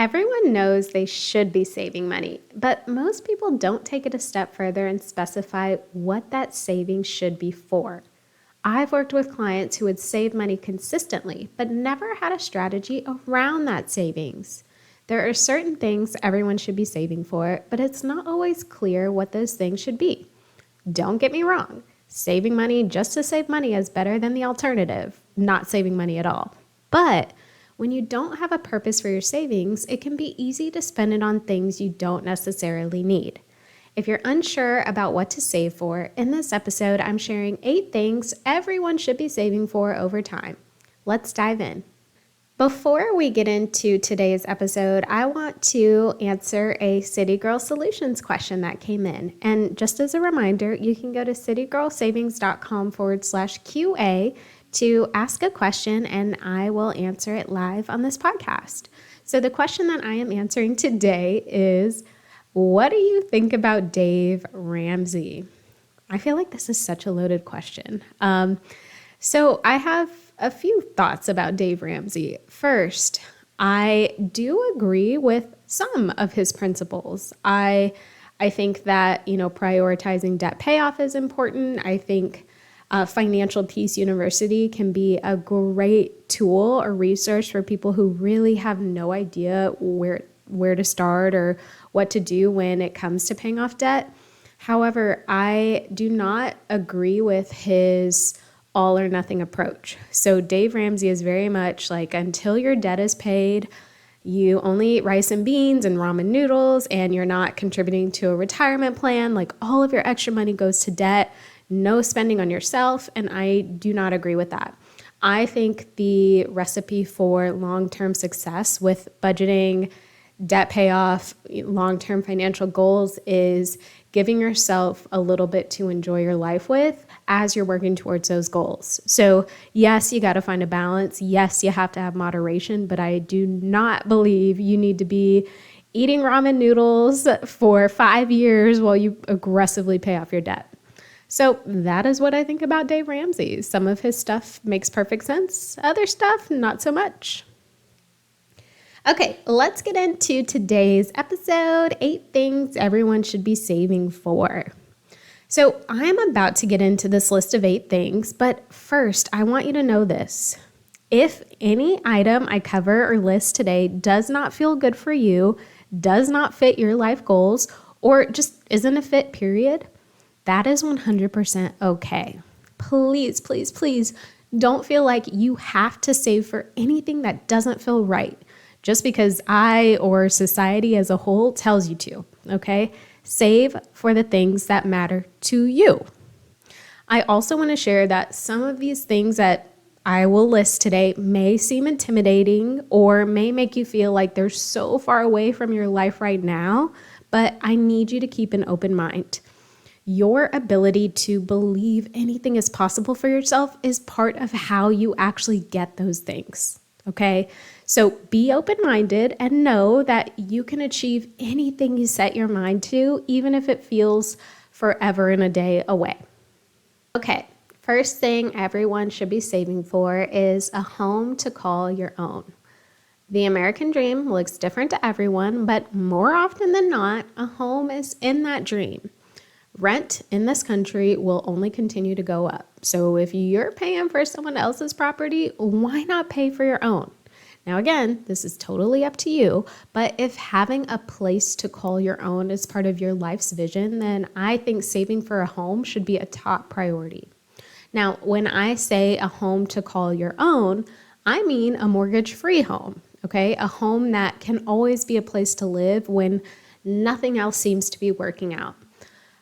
Everyone knows they should be saving money, but most people don't take it a step further and specify what that savings should be for. I've worked with clients who would save money consistently, but never had a strategy around that savings. There are certain things everyone should be saving for, but it's not always clear what those things should be. Don't get me wrong, saving money just to save money is better than the alternative, not saving money at all. But when you don't have a purpose for your savings, it can be easy to spend it on things you don't necessarily need. If you're unsure about what to save for, in this episode, I'm sharing 8 things everyone should be saving for over time. Let's dive in. Before we get into today's episode, I want to answer a City Girl Solutions question that came in. And just as a reminder, you can go to citygirlsavings.com/QA to ask a question, and I will answer it live on this podcast. So the question that I am answering today is, what do you think about Dave Ramsey? I feel like this is such a loaded question. So I have a few thoughts about Dave Ramsey. First, I do agree with some of his principles. I think that, prioritizing debt payoff is important. I think Financial Peace University can be a great tool or resource for people who really have no idea where to start or what to do when it comes to paying off debt. However, I do not agree with his all or nothing approach. So Dave Ramsey is very much like, until your debt is paid, you only eat rice and beans and ramen noodles, and you're not contributing to a retirement plan. Like, all of your extra money goes to debt, no spending on yourself. And I do not agree with that. I think the recipe for long-term success with budgeting, debt payoff, long-term financial goals is giving yourself a little bit to enjoy your life with as you're working towards those goals. So yes, you got to find a balance. Yes, you have to have moderation, but I do not believe you need to be eating ramen noodles for 5 years while you aggressively pay off your debt. So that is what I think about Dave Ramsey. Some of his stuff makes perfect sense. Other stuff, not so much. Okay, let's get into today's episode, 8 things everyone should be saving for. So I'm about to get into this list of 8 things, but first I want you to know this. If any item I cover or list today does not feel good for you, does not fit your life goals, or just isn't a fit, period, that is 100% okay. Please, please, please don't feel like you have to save for anything that doesn't feel right just because I or society as a whole tells you to, okay? Save for the things that matter to you. I also want to share that some of these things that I will list today may seem intimidating or may make you feel like they're so far away from your life right now, but I need you to keep an open mind. Your ability to believe anything is possible for yourself is part of how you actually get those things, okay? So be open-minded and know that you can achieve anything you set your mind to, even if it feels forever and a day away. Okay, first thing everyone should be saving for is a home to call your own. The American dream looks different to everyone, but more often than not, a home is in that dream. Rent in this country will only continue to go up. So if you're paying for someone else's property, why not pay for your own? Now, again, this is totally up to you, but if having a place to call your own is part of your life's vision, then I think saving for a home should be a top priority. Now, when I say a home to call your own, I mean a mortgage-free home, okay? A home that can always be a place to live when nothing else seems to be working out.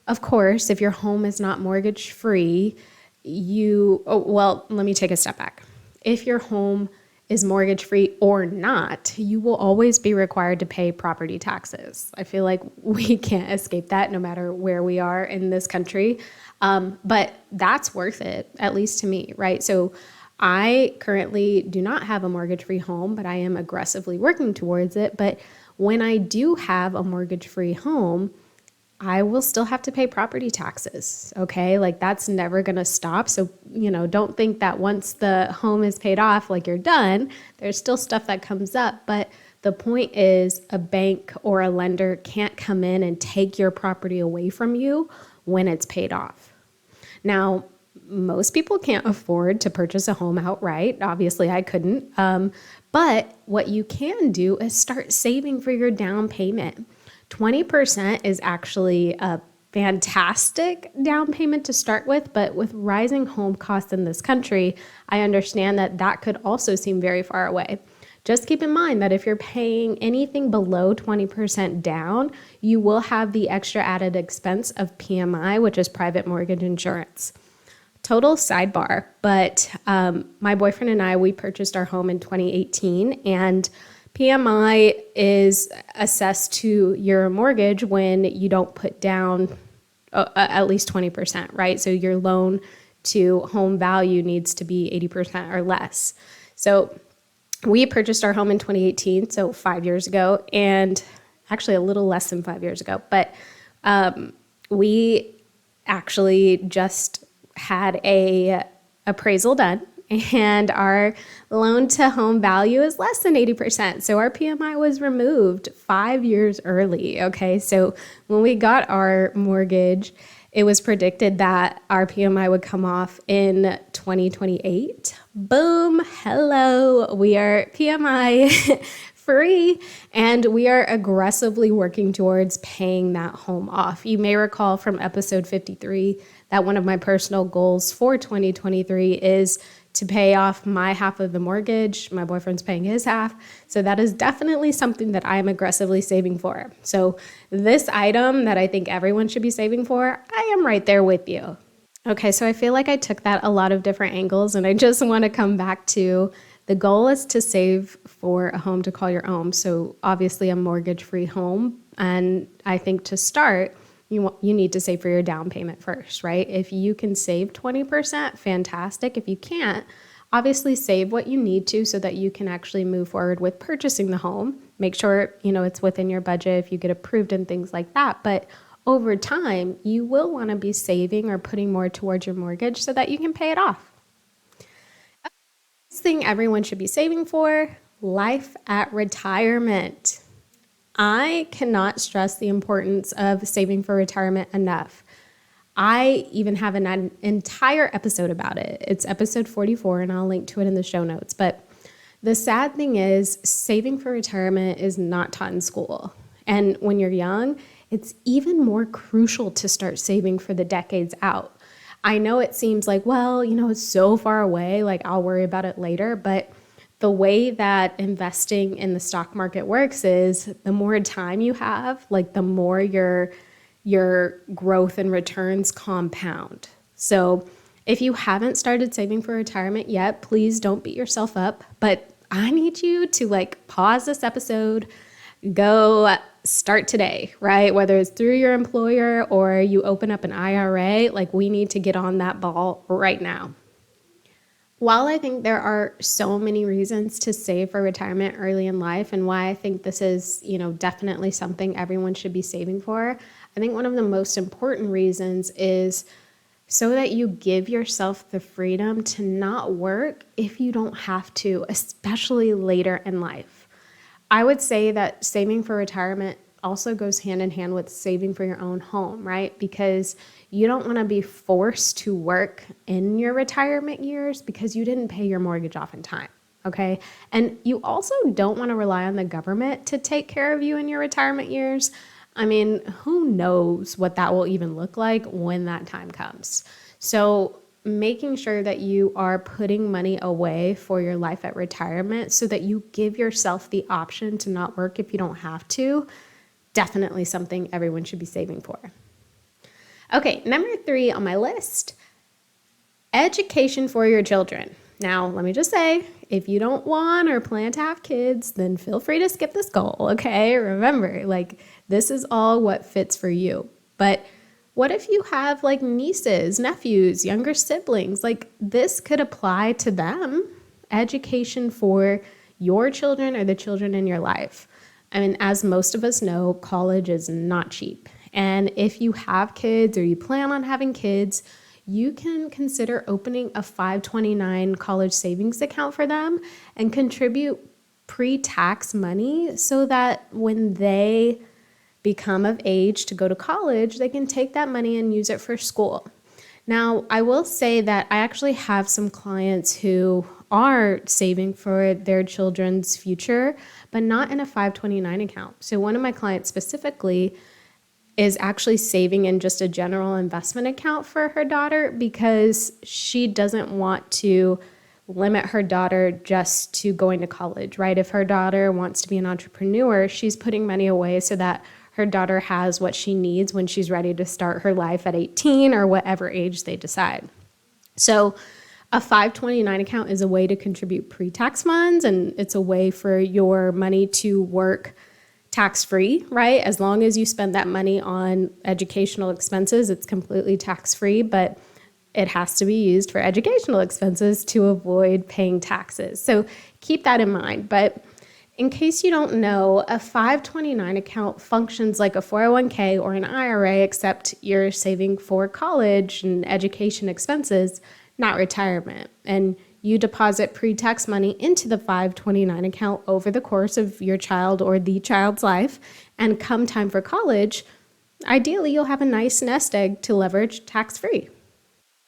Of course, if your home is not mortgage-free, let me take a step back. If your home is mortgage-free or not, you will always be required to pay property taxes. I feel like we can't escape that no matter where we are in this country. But that's worth it, at least to me, right? So I currently do not have a mortgage-free home, but I am aggressively working towards it. But when I do have a mortgage-free home, I will still have to pay property taxes, okay? Like, that's never going to stop. So, don't think that once the home is paid off, like, you're done. There's still stuff that comes up, but The point is a bank or a lender can't come in and take your property away from you when it's paid off. Now, most people can't afford to purchase a home outright. Obviously, I couldn't. But what you can do is start saving for your down payment. 20% is actually a fantastic down payment to start with, but with rising home costs in this country, I understand that that could also seem very far away. Just keep in mind that if you're paying anything below 20% down, you will have the extra added expense of PMI, which is private mortgage insurance. Total sidebar, but my boyfriend and I, we purchased our home in 2018, and PMI is assessed to your mortgage when you don't put down at least 20%, right? So your loan to home value needs to be 80% or less. So we purchased our home in 2018, so 5 years ago, and actually a little less than 5 years ago, but we actually just had a appraisal done, and our loan to home value is less than 80%. So our PMI was removed 5 years early. Okay. So when we got our mortgage, it was predicted that our PMI would come off in 2028. Boom. Hello. We are PMI free, and we are aggressively working towards paying that home off. You may recall from episode 53 that one of my personal goals for 2023 is to pay off my half of the mortgage. My boyfriend's paying his half. So that is definitely something that I am aggressively saving for. So this item that I think everyone should be saving for, I am right there with you. Okay, so I feel like I took that a lot of different angles, and I just want to come back to the goal is to save for a home to call your own. So obviously a mortgage-free home. And I think to start, you need to save for your down payment first, right? If you can save 20%, fantastic. If you can't, obviously save what you need to so that you can actually move forward with purchasing the home. Make sure, it's within your budget if you get approved and things like that. But over time, you will want to be saving or putting more towards your mortgage so that you can pay it off. Next thing everyone should be saving for, life at retirement. I cannot stress the importance of saving for retirement enough. I even have an entire episode about it. It's episode 44, and I'll link to it in the show notes. But the sad thing is, saving for retirement is not taught in school. And when you're young, it's even more crucial to start saving for the decades out. I know it seems like, it's so far away, like I'll worry about it later, but the way that investing in the stock market works is the more time you have, like the more your growth and returns compound. So if you haven't started saving for retirement yet, please don't beat yourself up. But I need you to pause this episode, go start today, right? Whether it's through your employer or you open up an IRA, we need to get on that ball right now. While I think there are so many reasons to save for retirement early in life, and why I think this is, definitely something everyone should be saving for, I think one of the most important reasons is so that you give yourself the freedom to not work if you don't have to, especially later in life. I would say that saving for retirement also goes hand in hand with saving for your own home, right? Because you don't want to be forced to work in your retirement years because you didn't pay your mortgage off in time, okay? And you also don't want to rely on the government to take care of you in your retirement years. I mean, who knows what that will even look like when that time comes. So making sure that you are putting money away for your life at retirement so that you give yourself the option to not work if you don't have to, definitely something everyone should be saving for. Okay, number 3 on my list, education for your children. Now, let me just say, if you don't want or plan to have kids, then feel free to skip this goal, okay? Remember, this is all what fits for you. But what if you have nieces, nephews, younger siblings? This could apply to them. Education for your children or the children in your life. I mean, as most of us know, college is not cheap. And if you have kids or you plan on having kids, you can consider opening a 529 college savings account for them and contribute pre-tax money so that when they become of age to go to college, they can take that money and use it for school. Now, I will say that I actually have some clients who are saving for their children's future, but not in a 529 account. So one of my clients specifically is actually saving in just a general investment account for her daughter because she doesn't want to limit her daughter just to going to college, right? If her daughter wants to be an entrepreneur, she's putting money away so that her daughter has what she needs when she's ready to start her life at 18 or whatever age they decide. So a 529 account is a way to contribute pre-tax funds, and it's a way for your money to work tax-free, right? As long as you spend that money on educational expenses, it's completely tax-free, but it has to be used for educational expenses to avoid paying taxes. So keep that in mind. But in case you don't know, a 529 account functions like a 401k or an IRA, except you're saving for college and education expenses, not retirement. And you deposit pre-tax money into the 529 account over the course of your child or the child's life. And come time for college, ideally you'll have a nice nest egg to leverage tax-free.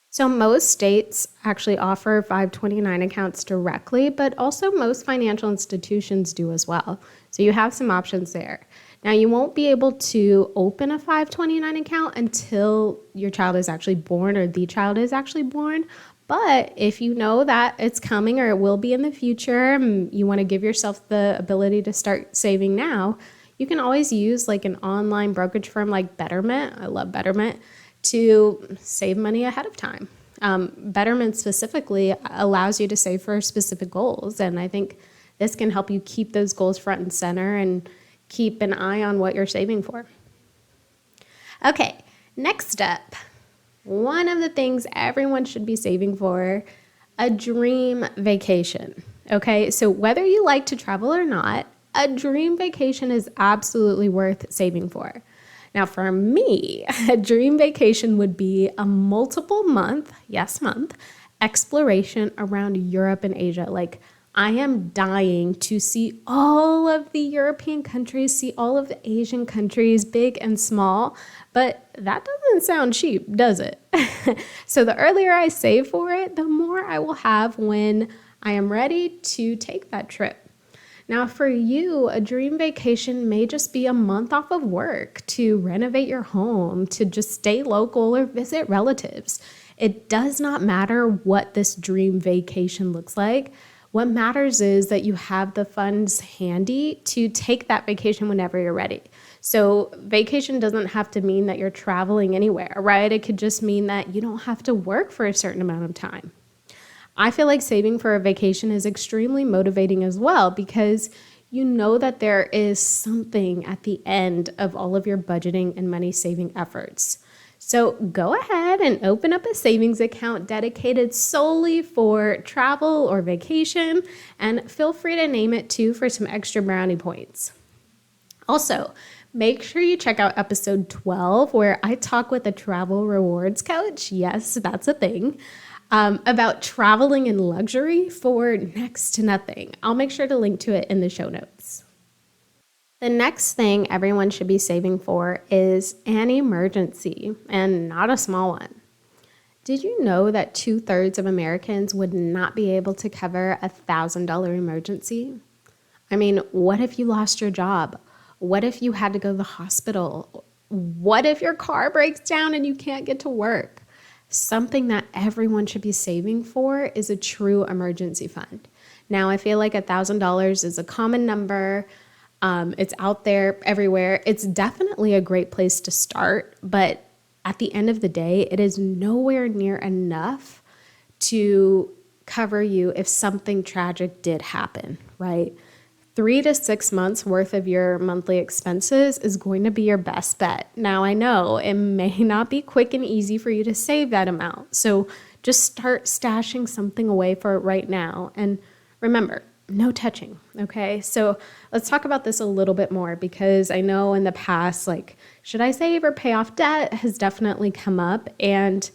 So most states actually offer 529 accounts directly, but also most financial institutions do as well. So you have some options there. Now, you won't be able to open a 529 account until your child is actually born or the child is actually born. But if you know that it's coming or it will be in the future, and you want to give yourself the ability to start saving now, you can always use like an online brokerage firm like Betterment. I love Betterment, to save money ahead of time. Betterment specifically allows you to save for specific goals. And I think this can help you keep those goals front and center and keep an eye on what you're saving for. Okay, next up, one of the things everyone should be saving for, a dream vacation. Okay, so whether you like to travel or not, a dream vacation is absolutely worth saving for. Now, for me, a dream vacation would be a multiple month, exploration around Europe and Asia. Like, I am dying to see all of the European countries, see all of the Asian countries, big and small, but that doesn't sound cheap, does it? So the earlier I save for it, the more I will have when I am ready to take that trip. Now, for you, a dream vacation may just be a month off of work to renovate your home, to just stay local or visit relatives. It does not matter what this dream vacation looks like. What matters is that you have the funds handy to take that vacation whenever you're ready. So vacation doesn't have to mean that you're traveling anywhere, right? It could just mean that you don't have to work for a certain amount of time. I feel like saving for a vacation is extremely motivating as well because you know that there is something at the end of all of your budgeting and money saving efforts. So go ahead and open up a savings account dedicated solely for travel or vacation, and feel free to name it too for some extra brownie points. Also, make sure you check out episode 12 where I talk with a travel rewards coach. Yes, that's a thing. About traveling in luxury for next to nothing. I'll make sure to link to it in the show notes. The next thing everyone should be saving for is an emergency, and not a small one. Did you know that 2/3 of Americans would not be able to cover a $1,000 emergency? I mean, what if you lost your job? What if you had to go to the hospital? What if your car breaks down and you can't get to work? Something that everyone should be saving for is a true emergency fund. Now, I feel like $1,000 is a common number. It's out there everywhere. It's definitely a great place to start, but at the end of the day, it is nowhere near enough to cover you if something tragic did happen, right? 3 to 6 months worth of your monthly expenses is going to be your best bet. Now, I know it may not be quick and easy for you to save that amount. So just start stashing something away for it right now. And remember, no touching, okay? So let's talk about this a little bit more because I know in the past, like, should I save or pay off debt has definitely come up. And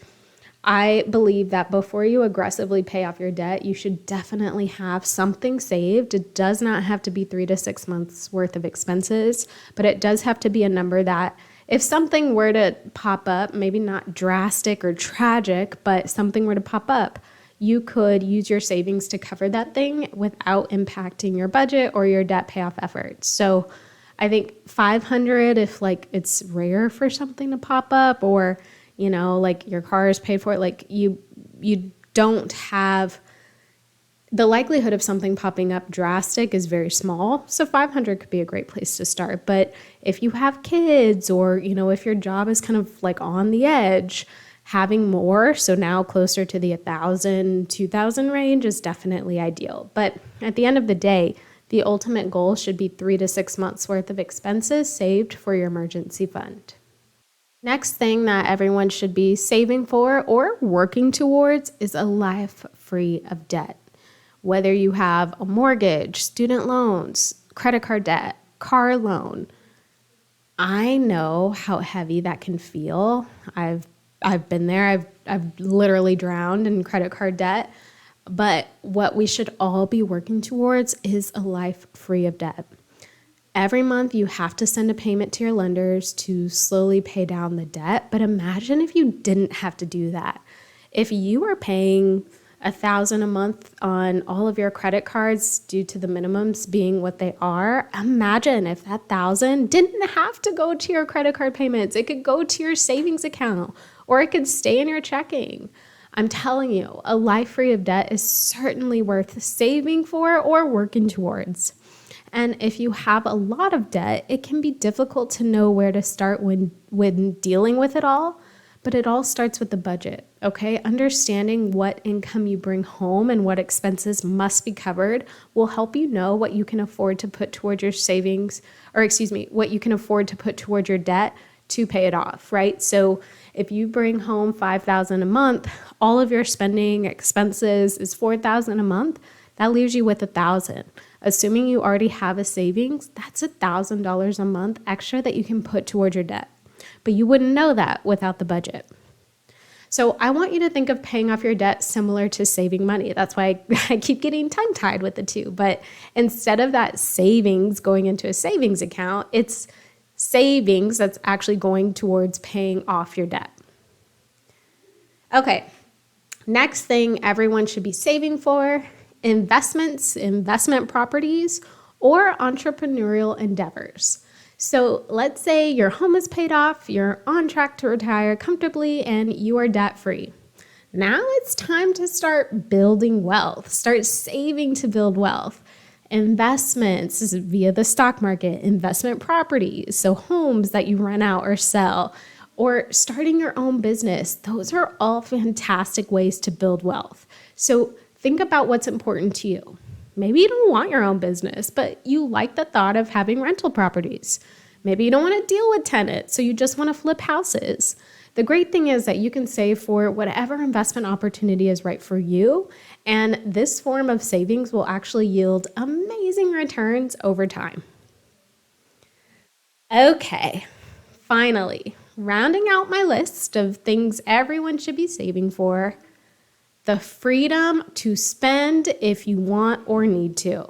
I believe that before you aggressively pay off your debt, you should definitely have something saved. It does not have to be 3 to 6 months worth of expenses, but it does have to be a number that if something were to pop up, maybe not drastic or tragic, but something were to pop up, you could use your savings to cover that thing without impacting your budget or your debt payoff efforts. So I think 500 if like it's rare for something to pop up, or like your car is paid for, like you don't have the likelihood of something popping up drastic is very small. So 500 could be a great place to start. But if you have kids, or if your job is kind of like on the edge, having more, so now closer to the 1,000, 2,000 range is definitely ideal. But at the end of the day, the ultimate goal should be 3 to 6 months worth of expenses saved for your emergency fund. Next thing that everyone should be saving for or working towards is a life free of debt. Whether you have a mortgage, student loans, credit card debt, car loan, I know how heavy that can feel. I've been there. I've literally drowned in credit card debt. But what we should all be working towards is a life free of debt. Every month you have to send a payment to your lenders to slowly pay down the debt. But imagine if you didn't have to do that. If you were paying $1,000 a month on all of your credit cards due to the minimums being what they are, imagine if that $1,000 didn't have to go to your credit card payments. It could go to your savings account, or it could stay in your checking. I'm telling you, a life free of debt is certainly worth saving for or working towards. And if you have a lot of debt, it can be difficult to know where to start when dealing with it all. But it all starts with the budget, okay? Understanding what income you bring home and what expenses must be covered will help you know what you can afford to put toward your savings, what you can afford to put toward your debt to pay it off, right? So if you bring home $5,000 a month, all of your spending expenses is $4,000 a month, that leaves you with $1,000. Assuming you already have a savings, that's $1,000 a month extra that you can put toward your debt. But you wouldn't know that without the budget. So I want you to think of paying off your debt similar to saving money. That's why I keep getting tongue-tied with the two. But instead of that savings going into a savings account, it's savings that's actually going towards paying off your debt. Okay, next thing everyone should be saving for: investments, investment properties, or entrepreneurial endeavors. So let's say your home is paid off, you're on track to retire comfortably, and you are debt-free. Now it's time to start building wealth, start saving to build wealth. Investments is via the stock market, investment properties, so homes that you rent out or sell, or starting your own business. Those are all fantastic ways to build wealth. So think about what's important to you. Maybe you don't want your own business, but you like the thought of having rental properties. Maybe you don't want to deal with tenants, so you just want to flip houses. The great thing is that you can save for whatever investment opportunity is right for you, and this form of savings will actually yield amazing returns over time. Okay, finally, rounding out my list of things everyone should be saving for: the freedom to spend if you want or need to.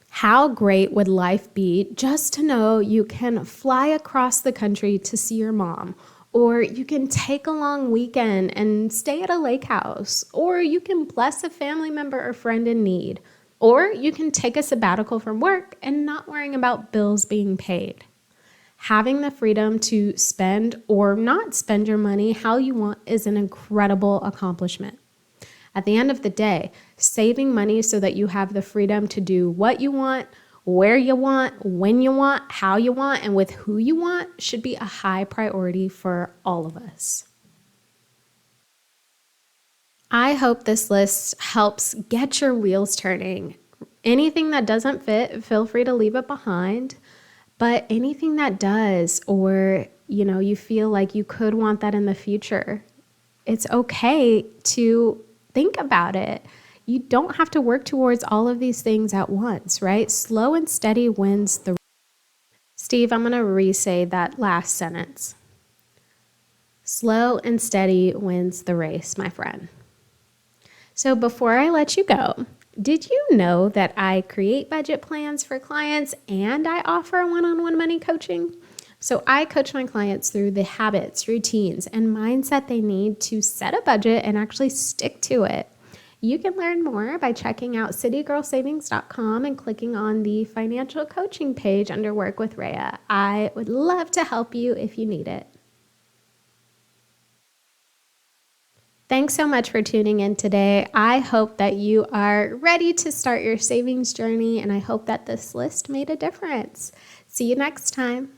How great would life be just to know you can fly across the country to see your mom, or you can take a long weekend and stay at a lake house, or you can bless a family member or friend in need, or you can take a sabbatical from work and not worrying about bills being paid. Having the freedom to spend or not spend your money how you want is an incredible accomplishment. At the end of the day, saving money so that you have the freedom to do what you want, where you want, when you want, how you want, and with who you want should be a high priority for all of us. I hope this list helps get your wheels turning. Anything that doesn't fit, feel free to leave it behind. But anything that does, or you feel like you could want that in the future, it's okay to think about it. You don't have to work towards all of these things at once, right? Slow and steady wins the race. Steve, I'm going to re-say that last sentence. Slow and steady wins the race, my friend. So before I let you go, did you know that I create budget plans for clients and I offer one-on-one money coaching? So I coach my clients through the habits, routines, and mindset they need to set a budget and actually stick to it. You can learn more by checking out citygirlsavings.com and clicking on the financial coaching page under Work with Rhea. I would love to help you if you need it. Thanks so much for tuning in today. I hope that you are ready to start your savings journey, and I hope that this list made a difference. See you next time.